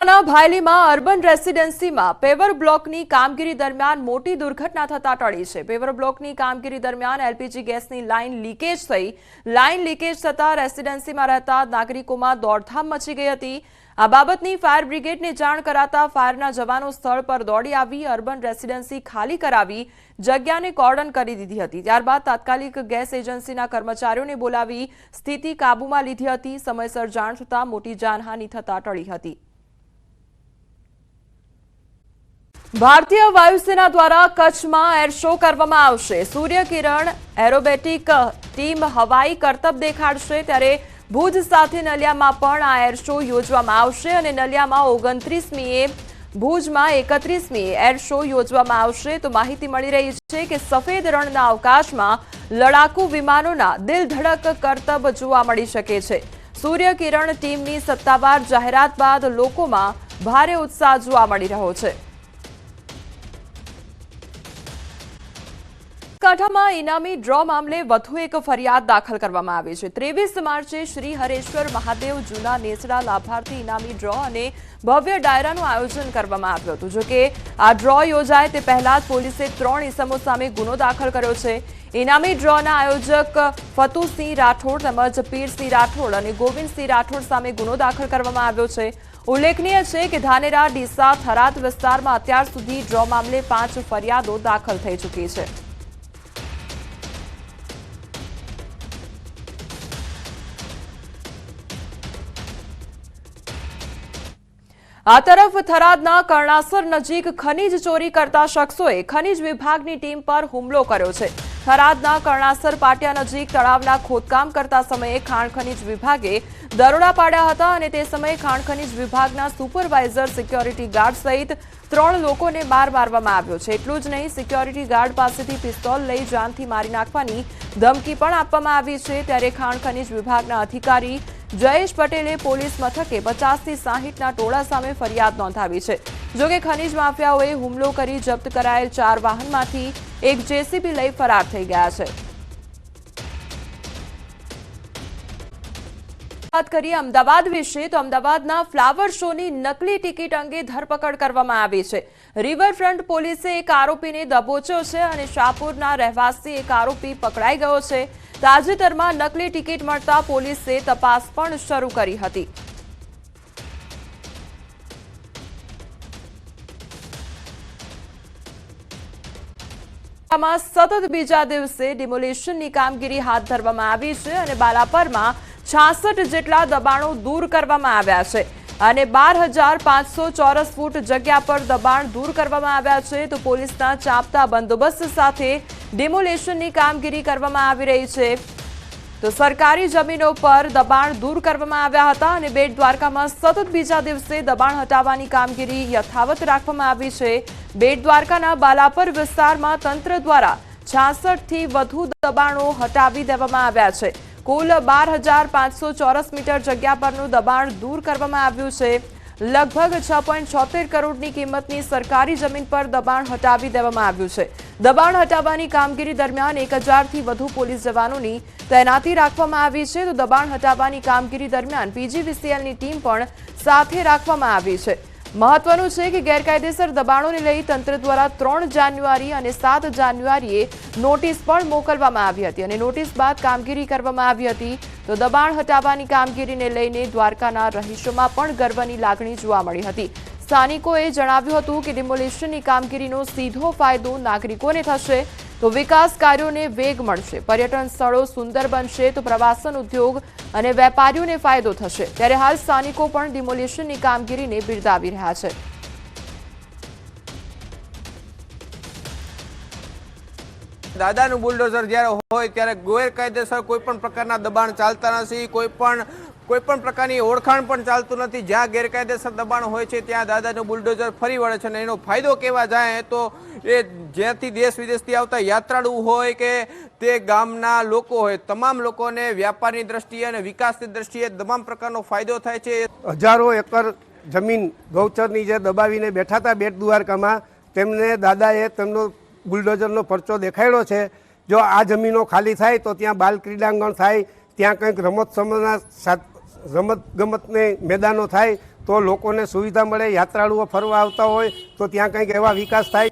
ભાયલીમાં urban રેસિડેન્સીમાં paver બ્લોકની કામગીરી દરમિયાન મોટી દુર્ઘટના થતા ટળી છે। પેવર બ્લોકની કામગીરી દરમિયાન એલપીજી ગેસની લાઇન લીકેજ થઈ। લાઇન લીકેજ થતા રેસિડેન્સીમાં રહેતા નાગરિકોમાં દોડધામ મચી ગઈ હતી। આ બાબતની ફાયર બ્રિગેડને જાણ કરાતા ફાયરના જવાનો સ્થળ પર દોડી આવી અર્બન રેસિડેન્સી ખાલી કરાવી જગ્યાને કોર્ડન કરી દીધી હતી। ત્યારબાદ તાત્કાલિક ગેસ એજન્સીના કર્મચારીઓને બોલાવી સ્થિતિ કાબૂમાં લીધી હતી। સમયસર જાણ થતાં મોટી જાનહાનિ થતા ટળી હતી। भारतीय वायुसेना द्वारा कच्छ में एर शो करवामां आवशे। सूर्यकिरण एरोबेटिक टीम हवाई करतब देखाडशे त्यारे भुज साथे नलियामां पण आ एर शो योजवामां आवशे अने नलियामां 29मीए भुजमां 31मीए एर शो योजवामां आवशे। तो माहिती मळी रही छे के सफेद रણના अवकाशमां लड़ाकू विमानोना दिलधड़क करतब जोवा मळी शके छे। सूर्यकिरण टीमनी सत्तावार जाहेरात बाद लोकोमां भारे उत्साह जोवा मळी रह्यो छे। कांठामां इनामी ड्रॉ मामले वधु एक फरियाद दाखल करवामां आवी छे। 23 मार्चे श्री हरेश्वर महादेव जूना नेसड़ा लाभार्थी इनामी ड्रॉ अने भव्य डायरानुं आयोजन करवामां आव्युं हतुं। जो के आ ड्रॉ योजाय ते पहेला ज पोलीसे 3 इसमो सामे गुनो दाखल कर्यो छे। इनामी ड्रॉना आयोजक फतुसिंह राठोड તેમજ પીરસિંહ રાઠોડ અને ગોવિંદસિંહ રાઠોડ સામે ગુનો દાખલ કરવામાં આવ્યો છે। ઉલ્લેખનીય છે કે ધાનેરા, ડીસા, થરાદ વિસ્તારમાં અત્યાર સુધી ડ્રો મામલે 5 ફરિયાદો દાખલ થઈ ચૂકી છે। आ तरफ थरादना कर्णासर नजीक खनिज चोरी करता शख्सोए खनिज विभागनी टीम पर हुमलो कर्यो छे। थरादना कर्णासर पाटिया नजीक तळावना खोदकाम करता समये खाण खनिज विभागे दरोड़ा पाड्या हता अने ते समये खाण खनिज विभागना सुपरवाइजर, सिक्योरिटी गार्ड सहित 3 लोकोने मार मारवामां આવ્યો છે। એટલું જ નહીં, સિક્યોરિટી ગાર્ડ પાસેથી પિસ્તોલ લઈ જાનથી મારી નાખવાની ધમકી પણ આપવામાં આવી છે। ત્યારે ખાણ ખનિજ વિભાગના અધિકારી જયેશ પટેલે પોલીસ મથકે 50 થી 60ના ટોળા સામે ફરિયાદ નોંધાવી છે। જો કે ખનિજ માફિયાઓએ હુમલો કરી જપ્ત કરાયેલ 4 વાહનમાંથી એક જેસીબી લઈ ફરાર થઈ ગયા છે। बात करिए अमदावाद विषे तो अमदावादना फ्लावर शोनी नकली टिकિટ अंगे धरपकड़ करवामां आवी छे। रिवरफ्रंट पोलीसे एक आरोपीने दबोच्यो छे अने शाहपुરના રહેવાસી एक आरोपी पकड़ाई गयो छे। ताजेतरमां नकली टिकિટ મળતા પોલીસે તપાસ પણ શરૂ કરી હતી। સતત બીજા દિવસે ડિમોલિશનની કામગીરી હાથ ધરવામાં આવી છે અને બાલાપરમાં 66 જેટલા દબાણો दूर કરવામાં આવ્યા છે અને 12,500 ચોરસ ફૂટ જગ્યા પર દબાણ दूर કરવામાં આવ્યા છે। તો પોલીસના ચાંપતા બંદોબસ્ત સાથે ડિમોલિશનની કામગીરી કરવામાં આવી રહી છે। તો સરકારી જમીનો પર દબાણ दूर કરવામાં આવ્યા હતા અને બેટ દ્વારકામાં સતત બીજા દિવસે દબાણ હટાવવાની કામગીરી યથાવત રાખવામાં આવી છે। બેટ દ્વારકાના બાલાપર વિસ્તારમાં તંત્ર દ્વારા 66 થી વધુ દબાણો હટાવી દેવામાં આવ્યા છે। कुल 12,500 ચોરસ મીટર જગ્યા પરનું દબાણ दूर કરવામાં આવ્યું છે। લગભગ 6.76 કરોડની કિંમતની સરકારી જમીન પર દબાણ હટાવી દેવામાં આવ્યું છે। દબાણ હટાવવાની કામગીરી દરમિયાન 1000 થી વધુ પોલીસ જવાનોની તૈનાતી રાખવામાં આવી છે। તો દબાણ હટાવવાની કામગીરી દરમિયાન પીજીવીસીએલની ટીમ પણ સાથે રાખવામાં આવી છે। મહત્વનું છે કે ગેરકાયદેસર દબાણોને લઈ તંત્ર દ્વારા 3 જાન્યુઆરી અને 7 જાન્યુઆરીએ નોટિસ પણ મોકલવામાં આવી હતી અને નોટિસ બાદ કામગીરી કરવામાં આવી હતી। તો દબાણ હટાવવાની કામગીરીને લઈને દ્વારકાના રહીશોમાં પણ ગર્વની લાગણી જોવા મળી હતી। સ્થાનિકોએ જણાવ્યું હતું કે ડિમોલિશનની કામગીરીનો સીધો ફાયદો નાગરિકોને થશે। તો વિકાસ કાર્યોને વેગ મળશે, પર્યટન સ્થળો સુંદર બનશે, તો પ્રવાસન ઉદ્યોગ અને વેપારીઓને ફાયદો થશે। ત્યારે હાલ સ્થાનિકો પણ ડિમોલિશનની કામગીરીને બિરદાવી રહ્યા છે। દાદાનું બુલડોઝર જ્યારે હોય ત્યારે ગેરકાયદેસર કોઈ પણ પ્રકારના દબાણ ચાલતા નથી, કોઈ પણ પ્રકારની ઓળખાણ પણ ચાલતું નથી। જ્યાં ગેરકાયદેસર દબાણ હોય છે ત્યાં દાદાનું બુલડોઝર ફરી વળે છે અને એનો ફાયદો કેવા જાય તો એ જ્યાંથી દેશ વિદેશથી આવતા યાત્રાળુ હોય કે તે ગામના લોકો હોય, તમામ લોકોને વ્યાપારની દ્રષ્ટિએ અને વિકાસની દ્રષ્ટિએ તમામ પ્રકારનો ફાયદો થાય છે। હજારો એકર જમીન ગૌચરની જે દબાવીને બેઠા હતા બેટ દ્વારકામાં, તેમને દાદાએ તેમનો બુલડોઝરનો પરચો દેખાડ્યો છે। જો આ જમીનો ખાલી થાય તો ત્યાં બાલ ક્રીડાંગણ થાય, ત્યાં કંઈક રમત ગમતને મેદાનો થાય તો લોકોને સુવિધા મળે, યાત્રાળુઓ ફરવા આવતા હોય તો ત્યાં કંઈક એવા વિકાસ થાય